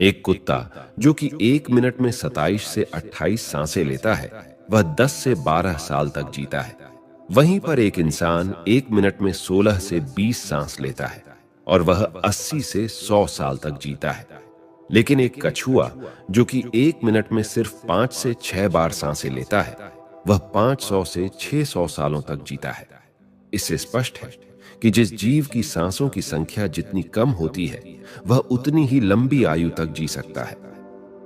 एक कुत्ता जो कि 1 मिनट में 27 से 28 सांसें लेता है, वह 10 से 12 साल तक जीता है। वहीं पर एक इंसान 1 मिनट में 16 से 20 सांस लेता है और वह 80 से 100 साल तक जीता है। लेकिन एक कछुआ जो कि 1 मिनट में सिर्फ 5 से 6 बार सांसें लेता है, वह 500 से 600 सालों तक जीता है। इससे स्पष्ट है कि जिस जीव की सांसों की संख्या जितनी कम होती है, वह उतनी ही लंबी आयु तक जी सकता है।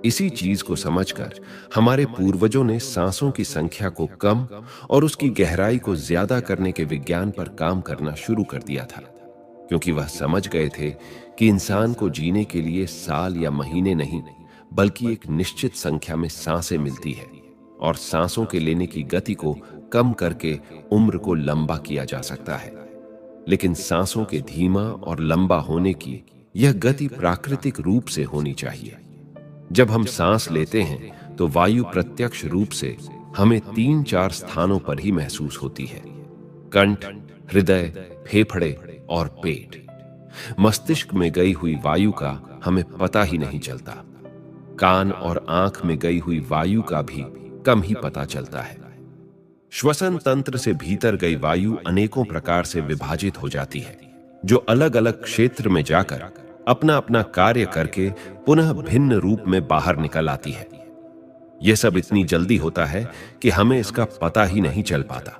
इसी चीज को समझकर हमारे पूर्वजों ने सांसों की संख्या को कम और उसकी गहराई को ज्यादा करने के विज्ञान पर काम करना शुरू कर दिया था, क्योंकि वह समझ गए थे कि इंसान को जीने के लिए साल या महीने नहीं, बल्कि एक निश्चित संख्या में सांसें मिलती है और सांसों के लेने की गति को कम करके उम्र को लंबा किया जा सकता है। लेकिन सांसों के धीमा और लंबा होने की यह गति प्राकृतिक रूप से होनी चाहिए। जब हम सांस लेते हैं तो वायु प्रत्यक्ष रूप से हमें 3-4 स्थानों पर ही महसूस होती है: कंठ, हृदय, फेफड़े और पेट। मस्तिष्क में गई हुई वायु का हमें पता ही नहीं चलता। कान और आंख में गई हुई वायु का भी कम ही पता चलता है। श्वसन तंत्र से भीतर गई वायु अनेकों प्रकार से विभाजित हो जाती है, जो अलग अलग क्षेत्र में जाकर अपना अपना कार्य करके पुनः भिन्न रूप में बाहर निकल आती है। यह सब इतनी जल्दी होता है कि हमें इसका पता ही नहीं चल पाता।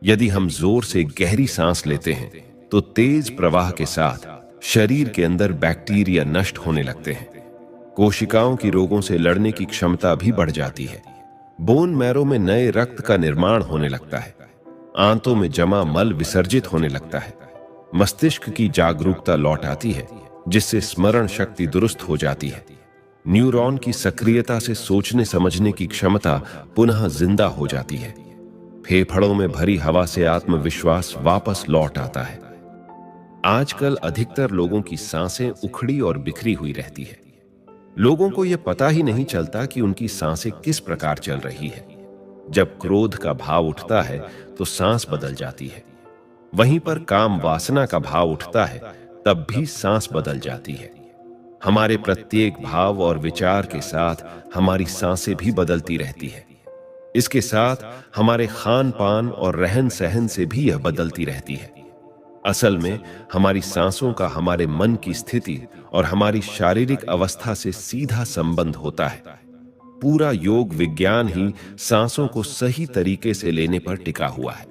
यदि हम जोर से गहरी सांस लेते हैं तो तेज प्रवाह के साथ शरीर के अंदर बैक्टीरिया नष्ट होने लगते हैं। कोशिकाओं की रोगों से लड़ने की क्षमता भी बढ़ जाती है। बोन मैरो में नए रक्त का निर्माण होने लगता है। आंतों में जमा मल विसर्जित होने लगता है। मस्तिष्क की जागरूकता लौट आती है, जिससे स्मरण शक्ति दुरुस्त हो जाती है। न्यूरॉन की सक्रियता से सोचने समझने की क्षमता पुनः जिंदा हो जाती है। फेफड़ों में भरी हवा से आत्मविश्वास वापस लौट आता है। आजकल अधिकतर लोगों की सांसें उखड़ी और बिखरी हुई रहती है। लोगों को यह पता ही नहीं चलता कि उनकी सांसें किस प्रकार चल रही है। जब क्रोध का भाव उठता है तो सांस बदल जाती है। वहीं पर काम वासना का भाव उठता है, तब भी सांस बदल जाती है। हमारे प्रत्येक भाव और विचार के साथ हमारी सांसें भी बदलती रहती है। इसके साथ हमारे खान पान और रहन सहन से भी यह बदलती रहती है। असल में हमारी सांसों का हमारे मन की स्थिति और हमारी शारीरिक अवस्था से सीधा संबंध होता है। पूरा योग विज्ञान ही सांसों को सही तरीके से लेने पर टिका हुआ है।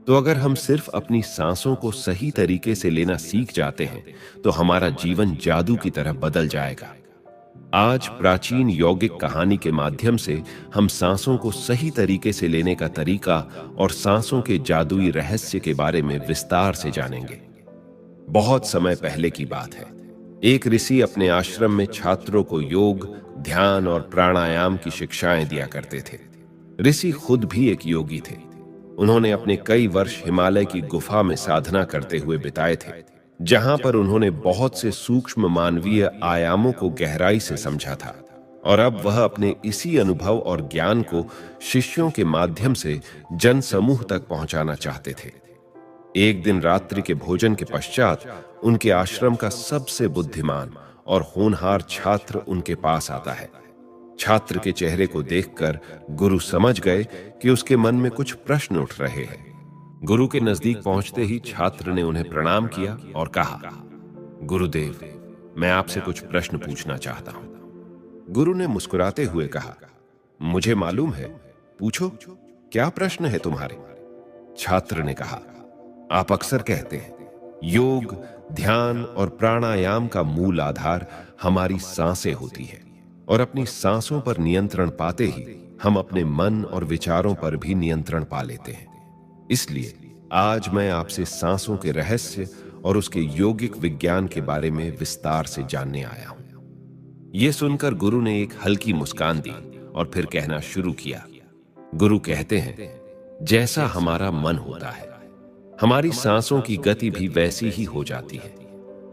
तो अगर हम सिर्फ अपनी सांसों को सही तरीके से लेना सीख जाते हैं तो हमारा जीवन जादू की तरह बदल जाएगा। आज प्राचीन यौगिक कहानी के माध्यम से हम सांसों को सही तरीके से लेने का तरीका और सांसों के जादुई रहस्य के बारे में विस्तार से जानेंगे। बहुत समय पहले की बात है। एक ऋषि अपने आश्रम में छात्रों को योग, ध्यान और प्राणायाम की शिक्षाएं दिया करते थे। ऋषि खुद भी एक योगी थे। उन्होंने अपने कई वर्ष हिमालय की गुफा में साधना करते हुए बिताए थे, जहां पर उन्होंने बहुत से सूक्ष्म मानवीय आयामों को गहराई से समझा था। और अब वह अपने इसी अनुभव और ज्ञान को शिष्यों के माध्यम से जन समूह तक पहुंचाना चाहते थे। एक दिन रात्रि के भोजन के पश्चात उनके आश्रम का सबसे बुद्धिमान और होनहार छात्र उनके पास आता है। छात्र के चेहरे को देखकर गुरु समझ गए कि उसके मन में कुछ प्रश्न उठ रहे हैं। गुरु के नजदीक पहुंचते ही छात्र ने उन्हें प्रणाम किया और कहा, गुरुदेव, मैं आपसे कुछ प्रश्न पूछना चाहता हूं। गुरु ने मुस्कुराते हुए कहा, मुझे मालूम है, पूछो, क्या प्रश्न है तुम्हारे? छात्र ने कहा, आप अक्सर कहते हैं योग, ध्यान और प्राणायाम का मूल आधार हमारी सांसें होती है और अपनी सांसों पर नियंत्रण पाते ही हम अपने मन और विचारों पर भी नियंत्रण पा लेते हैं। इसलिए आज मैं आपसे सांसों के रहस्य और उसके यौगिक विज्ञान के बारे में विस्तार से जानने आया हूं। यह सुनकर गुरु ने एक हल्की मुस्कान दी और फिर कहना शुरू किया। गुरु कहते हैं, जैसा हमारा मन होता है, हमारी सांसों की गति भी वैसी ही हो जाती है,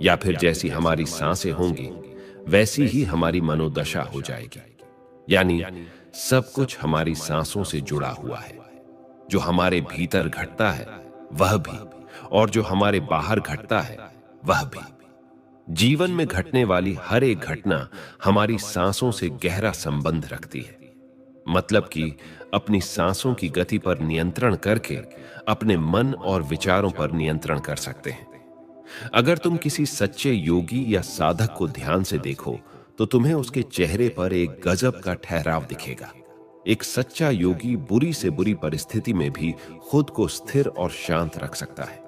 या फिर जैसी हमारी सांसें होंगी वैसी ही हमारी मनोदशा हो जाएगी। यानी सब कुछ हमारी सांसों से जुड़ा हुआ है। जो हमारे भीतर घटता है वह भी, और जो हमारे बाहर घटता है वह भी। जीवन में घटने वाली हर एक घटना हमारी सांसों से गहरा संबंध रखती है। मतलब कि अपनी सांसों की गति पर नियंत्रण करके अपने मन और विचारों पर नियंत्रण कर सकते हैं। अगर तुम किसी सच्चे योगी या साधक को ध्यान से देखो तो तुम्हें उसके चेहरे पर एक गजब का ठहराव दिखेगा। एक सच्चा योगी बुरी से बुरी परिस्थिति में भी खुद को स्थिर और शांत रख सकता है।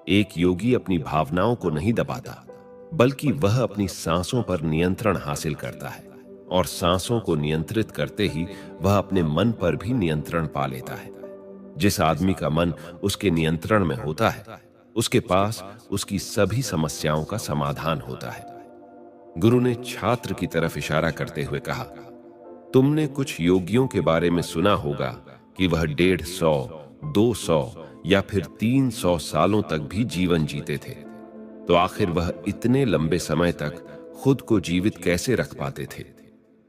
एक योगी अपनी भावनाओं को नहीं दबाता, बल्कि वह अपनी सांसों पर नियंत्रण हासिल करता है, और सांसों को नियंत्रित करते ही वह अपने मन पर भी नियंत्रण पा लेता है। जिस आदमी का मन उसके नियंत्रण में होता है, उसके पास उसकी सभी समस्याओं का समाधान होता है। गुरु ने छात्र की तरफ इशारा करते हुए कहा, तुमने कुछ योगियों के बारे में सुना होगा कि वह 150, 200 या फिर 300 सालों तक भी जीवन जीते थे। तो आखिर वह इतने लंबे समय तक खुद को जीवित कैसे रख पाते थे?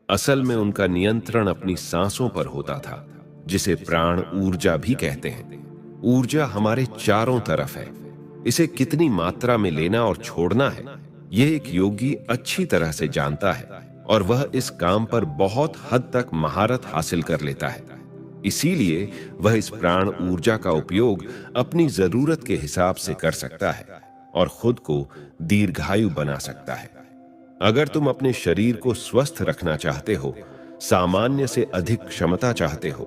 असल में उनका नियंत्रण अपनी सांसों पर होता था, जिसे प्राण ऊर्जा भी कहते हैं। ऊर्जा हमारे चारों तरफ है। इसे कितनी मात्रा में लेना और छोड़ना है, यह एक योगी अच्छी तरह से जानता है, और वह इस काम पर बहुत हद तक महारत हासिल कर लेता है। इसीलिए वह इस प्राण ऊर्जा का उपयोग अपनी जरूरत के हिसाब से कर सकता है और खुद को दीर्घायु बना सकता है। अगर तुम अपने शरीर को स्वस्थ रखना चाहते हो, सामान्य से अधिक क्षमता चाहते हो,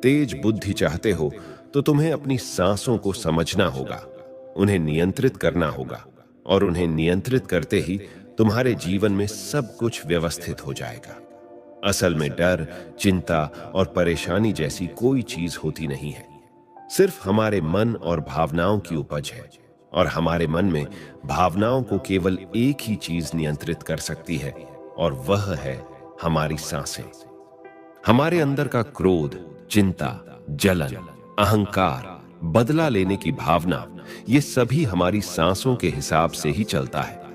तेज बुद्धि चाहते हो, तो तुम्हें अपनी सांसों को समझना होगा, उन्हें नियंत्रित करना होगा, और उन्हें नियंत्रित करते ही तुम्हारे जीवन में सब कुछ व्यवस्थित हो जाएगा। असल में डर, चिंता और परेशानी जैसी कोई चीज होती नहीं है। सिर्फ हमारे मन और भावनाओं की उपज है, और हमारे मन में भावनाओं को केवल एक ही चीज नियंत्रित कर सकती है, और वह है हमारी सांसें। हमारे अंदर का क्रोध, चिंता, जलन, अहंकार, बदला लेने की भावना, ये सभी हमारी सांसों के हिसाब से ही चलता है।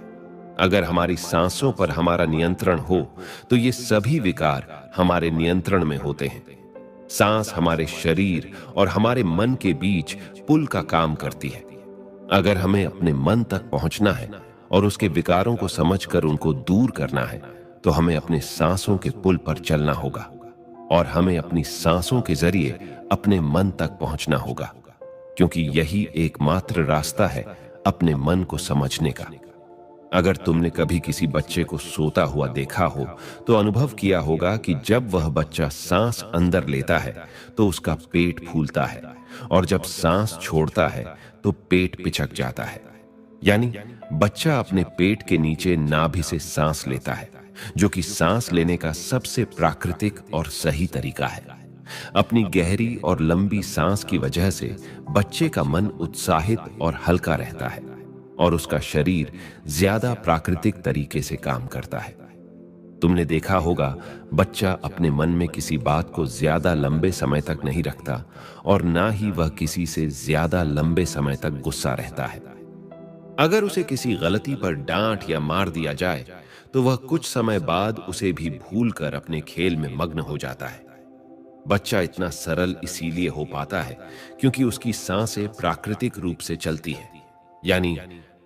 अगर हमारी सांसों पर हमारा नियंत्रण हो तो ये सभी विकार हमारे नियंत्रण में होते हैं। सांस हमारे शरीर और हमारे मन के बीच पुल का काम करती है। अगर हमें अपने मन तक पहुंचना है और उसके विकारों को समझकर उनको दूर करना है, तो हमें अपने सांसों के पुल पर चलना होगा, और हमें अपनी सांसों के जरिए अपने मन तक पहुंचना होगा, क्योंकि यही एकमात्र रास्ता है अपने मन को समझने का। अगर तुमने कभी किसी बच्चे को सोता हुआ देखा हो तो अनुभव किया होगा कि जब वह बच्चा सांस अंदर लेता है तो उसका पेट फूलता है, और जब सांस छोड़ता है तो पेट पिचक जाता है। यानी बच्चा अपने पेट के नीचे नाभि से सांस लेता है, जो कि सांस लेने का सबसे प्राकृतिक और सही तरीका है। अपनी गहरी और लंबी सांस की वजह से बच्चे का मन उत्साहित और हल्का रहता है, और उसका शरीर ज्यादा प्राकृतिक तरीके से काम करता है। तुमने देखा होगा, बच्चा अपने मन में किसी बात को ज्यादा लंबे समय तक नहीं रखता, और ना ही वह किसी से ज्यादा लंबे समय तक गुस्सा रहता है। अगर उसे किसी गलती पर डांट या मार दिया जाए तो वह कुछ समय बाद उसे भी भूलकर अपने खेल में मग्न हो जाता है। बच्चा इतना सरल इसीलिए हो पाता है क्योंकि उसकी सांसें प्राकृतिक रूप से चलती है। यानी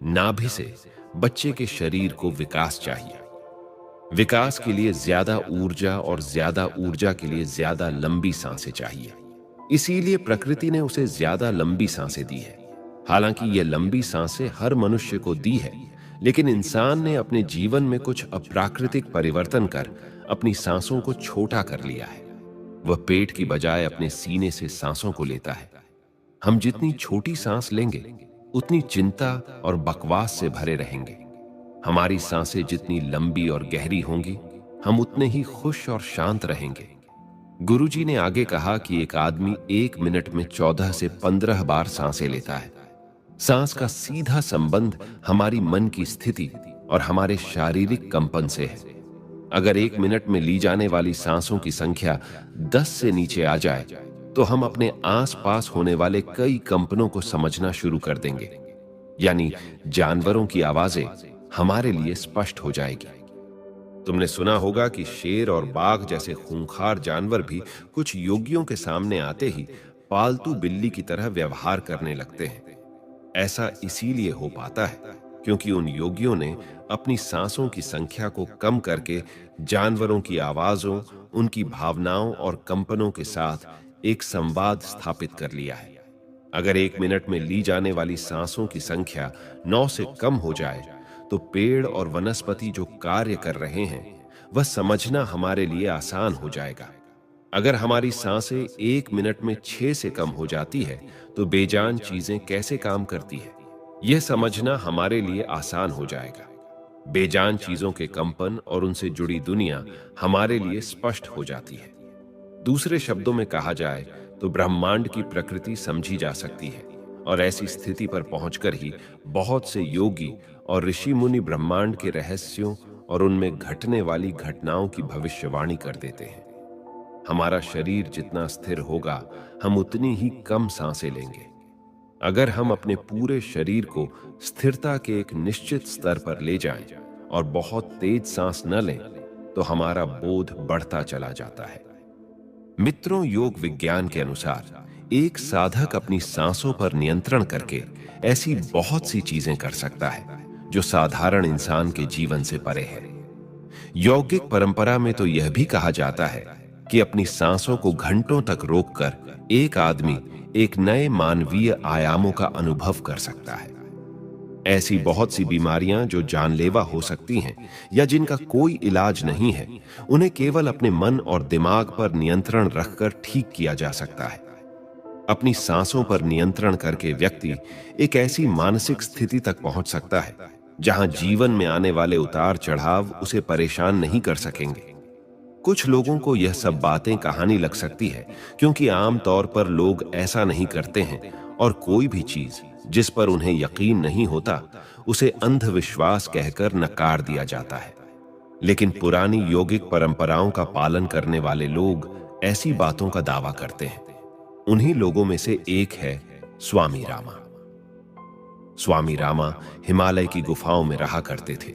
नाभि से बच्चे के शरीर को विकास चाहिए। विकास के लिए ज्यादा ऊर्जा, और ज्यादा ऊर्जा के लिए ज्यादा लंबी सांसें चाहिए। इसीलिए प्रकृति ने उसे ज्यादा लंबी सांसें दी है। हालांकि ये लंबी सांसें हर मनुष्य को दी है, लेकिन इंसान ने अपने जीवन में कुछ अप्राकृतिक परिवर्तन कर अपनी सांसों को छोटा कर लिया है। वह पेट की बजाय अपने सीने से सांसों को लेता है। हम जितनी छोटी सांस लेंगे उतनी चिंता और बकवास से भरे रहेंगे। हमारी सांसें जितनी लंबी और गहरी होंगी, हम उतने ही खुश और शांत रहेंगे। गुरुजी ने आगे कहा कि एक आदमी 1 मिनट में 14 से 15 बार सांसें लेता है। सांस का सीधा संबंध हमारी मन की स्थिति और हमारे शारीरिक कंपन से है। अगर 1 मिनट में ली जाने वाली सांसों की संख्या 10 से नीचे आ जाए तो हम अपने आसपास होने वाले कई कंपनों को समझना शुरू कर देंगे। यानी जानवरों की आवाजें हमारे लिए स्पष्ट हो जाएगी। तुमने सुना होगा कि शेर और बाघ जैसे खूंखार जानवर भी कुछ योगियों के सामने आते ही पालतू बिल्ली की तरह व्यवहार करने लगते हैं। ऐसा इसीलिए हो पाता है क्योंकि उन योगियों ने अपनी सांसों की संख्या को कम करके जानवरों की आवाजों, उनकी भावनाओं और कंपनों के साथ एक संवाद स्थापित कर लिया है। अगर 1 मिनट में ली जाने वाली सांसों की संख्या 9 से कम हो जाए, तो पेड़ और वनस्पति जो कार्य कर रहे हैं, वह समझना हमारे लिए आसान हो जाएगा। अगर हमारी सांसें 1 मिनट में 6 से कम हो जाती है, तो बेजान चीजें कैसे काम करती है, यह समझना हमारे लिए आसान हो जाएगा। बेजान चीजों के कंपन और उनसे जुड़ी दुनिया हमारे लिए स्पष्ट हो जाती है। दूसरे शब्दों में कहा जाए तो ब्रह्मांड की प्रकृति समझी जा सकती है, और ऐसी स्थिति पर पहुंचकर ही बहुत से योगी और ऋषि मुनि ब्रह्मांड के रहस्यों और उनमें घटने वाली घटनाओं की भविष्यवाणी कर देते हैं। हमारा शरीर जितना स्थिर होगा, हम उतनी ही कम सांसें लेंगे। अगर हम अपने पूरे शरीर को स्थिरता के एक निश्चित स्तर पर ले जाएं और बहुत तेज सांस न लें, तो हमारा बोध बढ़ता चला जाता है। मित्रों, योग विज्ञान के अनुसार एक साधक अपनी सांसों पर नियंत्रण करके ऐसी बहुत सी चीजें कर सकता है जो साधारण इंसान के जीवन से परे है। यौगिक परंपरा में तो यह भी कहा जाता है कि अपनी सांसों को घंटों तक रोककर एक आदमी एक नए मानवीय आयामों का अनुभव कर सकता है। ऐसी बहुत सी बीमारियां जो जानलेवा हो सकती हैं या जिनका कोई इलाज नहीं है, उन्हें केवल अपने मन और दिमाग पर नियंत्रण रखकर ठीक किया जा सकता है। अपनी सांसों पर नियंत्रण करके व्यक्ति एक ऐसी मानसिक स्थिति तक पहुंच सकता है जहां जीवन में आने वाले उतार चढ़ाव उसे परेशान नहीं कर सकेंगे। कुछ लोगों को यह सब बातें कहानी लग सकती है, क्योंकि आम तौर पर लोग ऐसा नहीं करते हैं और कोई भी चीज जिस पर उन्हें यकीन नहीं होता, उसे अंधविश्वास कहकर नकार दिया जाता है। लेकिन पुरानी यौगिक परंपराओं का पालन करने वाले लोग ऐसी बातों का दावा करते हैं। उन्हीं लोगों में से एक है स्वामी रामा। स्वामी रामा हिमालय की गुफाओं में रहा करते थे।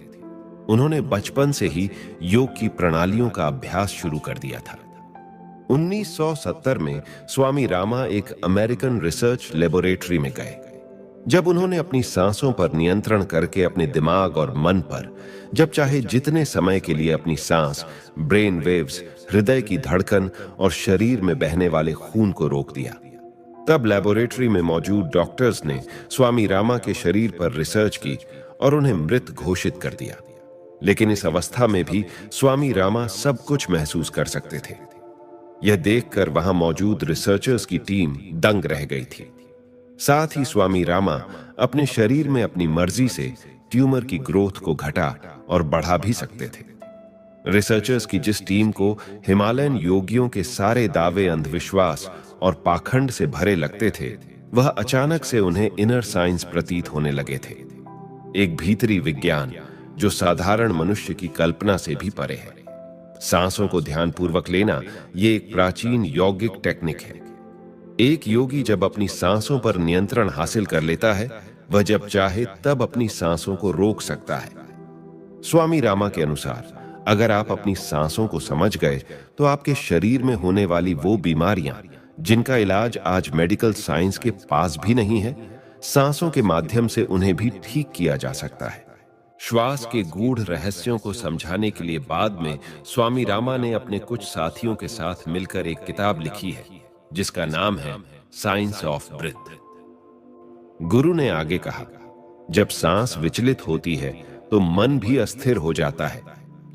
उन्होंने बचपन से ही योग की प्रणालियों का अभ्यास शुरू कर दिया था। 1970 में स्वामी रामा एक अमेरिकन रिसर्च लेबोरेटरी में गए। जब उन्होंने अपनी सांसों पर नियंत्रण करके अपने दिमाग और मन पर जब चाहे जितने समय के लिए अपनी सांस, ब्रेन वेव्स, हृदय की धड़कन और शरीर में बहने वाले खून को रोक दिया, तब लेबोरेटरी में मौजूद डॉक्टर्स ने स्वामी रामा के शरीर पर रिसर्च की और उन्हें मृत घोषित कर दिया। लेकिन इस अवस्था में भी स्वामी रामा सब कुछ महसूस कर सकते थे। यह देखकर वहां मौजूद रिसर्चर्स की टीम दंग रह गई थी। साथ ही स्वामी रामा अपने शरीर में अपनी मर्जी से ट्यूमर की ग्रोथ को घटा और बढ़ा भी सकते थे। रिसर्चर्स की जिस टीम को हिमालयन योगियों के सारे दावे अंधविश्वास और पाखंड से भरे लगते थे, वह अचानक से उन्हें इनर साइंस प्रतीत होने लगे थे। एक भीतरी विज्ञान जो साधारण मनुष्य की कल्पना से भी परे है। सांसों को ध्यानपूर्वक लेना यह एक प्राचीन यौगिक टेक्निक है। एक योगी जब अपनी सांसों पर नियंत्रण हासिल कर लेता है, वह जब चाहे तब अपनी सांसों को रोक सकता है। स्वामी रामा के अनुसार अगर आप अपनी सांसों को समझ गए, तो आपके शरीर में होने वाली वो बीमारियां जिनका इलाज आज मेडिकल साइंस के पास भी नहीं है, सांसों के माध्यम से उन्हें भी ठीक किया जा सकता है। श्वास के गूढ़ रहस्यों को समझाने के लिए बाद में स्वामी रामा ने अपने कुछ साथियों के साथ मिलकर एक किताब लिखी है जिसका नाम है साइंस ऑफ ब्रीथ। गुरु ने आगे कहा, जब सांस विचलित होती है तो मन भी अस्थिर हो जाता है,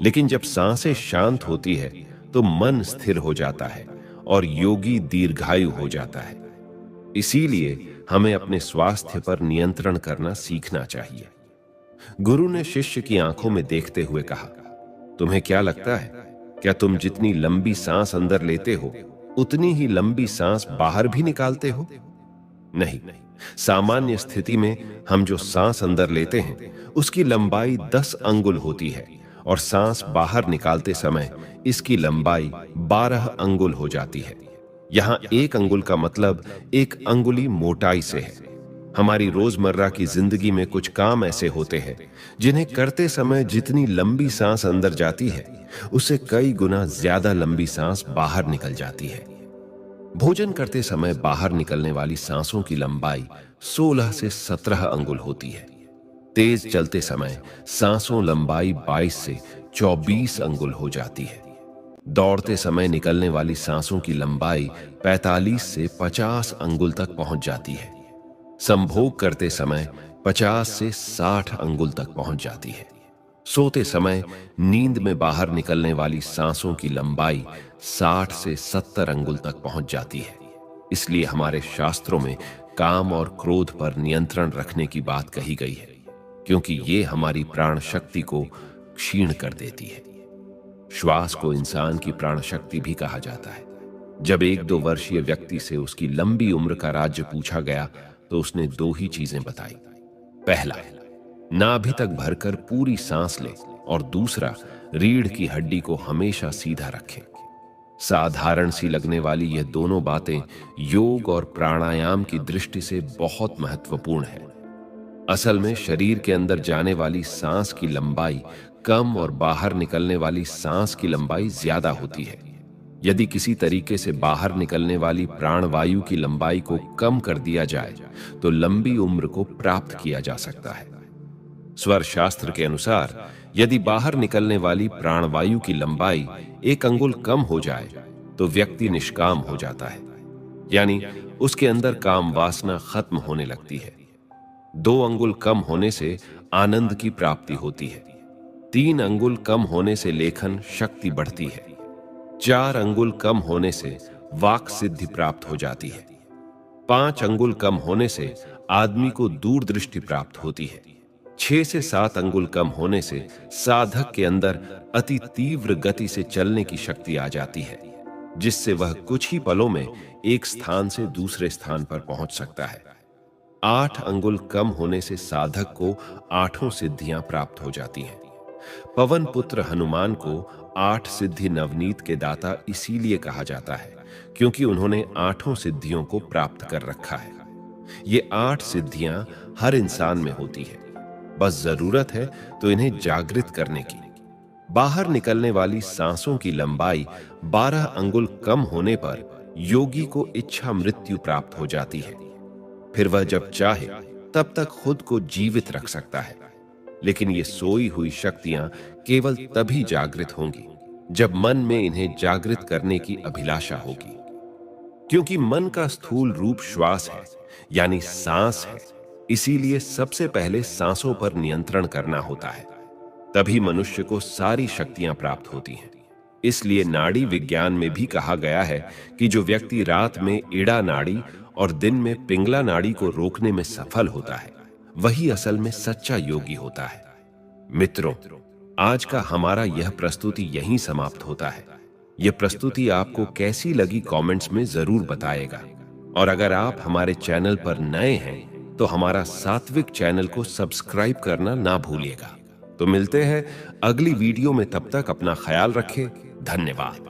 लेकिन जब सांसें शांत होती है तो मन स्थिर हो जाता है और योगी दीर्घायु हो जाता है। इसीलिए हमें अपने स्वास्थ्य पर नियंत्रण करना सीखना चाहिए। गुरु ने शिष्य की आंखों में देखते हुए कहा, तुम्हें क्या लगता है, क्या तुम जितनी लंबी सांस अंदर लेते हो उतनी ही लंबी सांस बाहर भी निकालते हो? नहीं, सामान्य स्थिति में हम जो सांस अंदर लेते हैं उसकी लंबाई 10 अंगुल होती है और सांस बाहर निकालते समय इसकी लंबाई 12 अंगुल हो जाती है। यहां 1 अंगुल का मतलब 1 अंगुली मोटाई से है। हमारी रोजमर्रा की जिंदगी में कुछ काम ऐसे होते हैं जिन्हें करते समय जितनी लंबी सांस अंदर जाती है उससे कई गुना ज्यादा लंबी सांस बाहर निकल जाती है। भोजन करते समय बाहर निकलने वाली सांसों की लंबाई 16 से 17 अंगुल होती है। तेज चलते समय सांसों लंबाई 22 से 24 अंगुल हो जाती है। दौड़ते समय निकलने वाली सांसों की लंबाई 45 से 50 अंगुल तक पहुंच जाती है। संभोग करते समय 50 से 60 अंगुल तक पहुंच जाती है। सोते समय नींद में बाहर निकलने वाली सांसों की लंबाई 60 से 70 अंगुल तक पहुंच जाती है। इसलिए हमारे शास्त्रों में काम और क्रोध पर नियंत्रण रखने की बात कही गई है, क्योंकि ये हमारी प्राण शक्ति को क्षीण कर देती है। श्वास को इंसान की प्राण शक्ति भी कहा जाता है। जब 1-2 वर्षीय व्यक्ति से उसकी लंबी उम्र का राज्य पूछा गया तो उसने 2 ही चीजें बताई। पहला, नाभि तक भरकर पूरी सांस ले, और दूसरा, रीढ़ की हड्डी को हमेशा सीधा रखें। साधारण सी लगने वाली ये दोनों बातें योग और प्राणायाम की दृष्टि से बहुत महत्वपूर्ण है। असल में शरीर के अंदर जाने वाली सांस की लंबाई कम और बाहर निकलने वाली सांस की लंबाई ज्यादा होती है। यदि किसी तरीके से बाहर निकलने वाली प्राणवायु की लंबाई को कम कर दिया जाए तो लंबी उम्र को प्राप्त किया जा सकता है। स्वर शास्त्र के अनुसार यदि बाहर निकलने वाली प्राणवायु की लंबाई 1 अंगुल कम हो जाए तो व्यक्ति निष्काम हो जाता है, यानी उसके अंदर काम वासना खत्म होने लगती है। 2 अंगुल कम होने से आनंद की प्राप्ति होती है। 3 अंगुल कम होने से लेखन शक्ति बढ़ती है। 4 अंगुल कम होने से वाक सिद्धि प्राप्त हो जाती है। 5 अंगुल कम होने से आदमी को दूरदृष्टि प्राप्त होती है। 6 से 7 अंगुल कम होने से साधक के अंदर अति तीव्र गति से चलने की शक्ति आ जाती है, जिससे वह कुछ ही पलों में एक स्थान से दूसरे स्थान पर पहुंच सकता है। 8 अंगुल कम होने से साधक को 8 सिद्धियां प्राप्त हो जाती हैं। पवन पुत्र हनुमान को 8 सिद्धि नवनीत के दाता इसीलिए कहा जाता है क्योंकि उन्होंने 8 सिद्धियों को प्राप्त कर रखा है। ये 8 सिद्धियां हर इंसान में होती है, बस जरूरत है तो इन्हें जागृत करने की। बाहर निकलने वाली सांसों की लंबाई 12 अंगुल कम होने पर योगी को इच्छा मृत्यु प्राप्त हो जाती है। फिर वह जब चाहे तब तक खुद को जीवित रख सकता है, लेकिन ये सोई हुई शक्तियां केवल तभी जागृत होंगी जब मन में इन्हें जागृत करने की अभिलाषा होगी। क्योंकि मन का स्थूल रूप श्वास है, यानी सांस है, इसीलिए सबसे पहले सांसों पर नियंत्रण करना होता है, तभी मनुष्य को सारी शक्तियां प्राप्त होती हैं। इसलिए नाड़ी विज्ञान में भी कहा गया है कि जो व्यक्ति रात में इड़ा नाड़ी और दिन में पिंगला नाड़ी को रोकने में सफल होता है, वही असल में सच्चा योगी होता है। मित्रों, आज का हमारा यह प्रस्तुति यहीं समाप्त होता है। यह प्रस्तुति आपको कैसी लगी कमेंट्स में जरूर बताएगा, और अगर आप हमारे चैनल पर नए हैं तो हमारा सात्विक चैनल को सब्सक्राइब करना ना भूलिएगा। तो मिलते हैं अगली वीडियो में, तब तक अपना ख्याल रखें। धन्यवाद।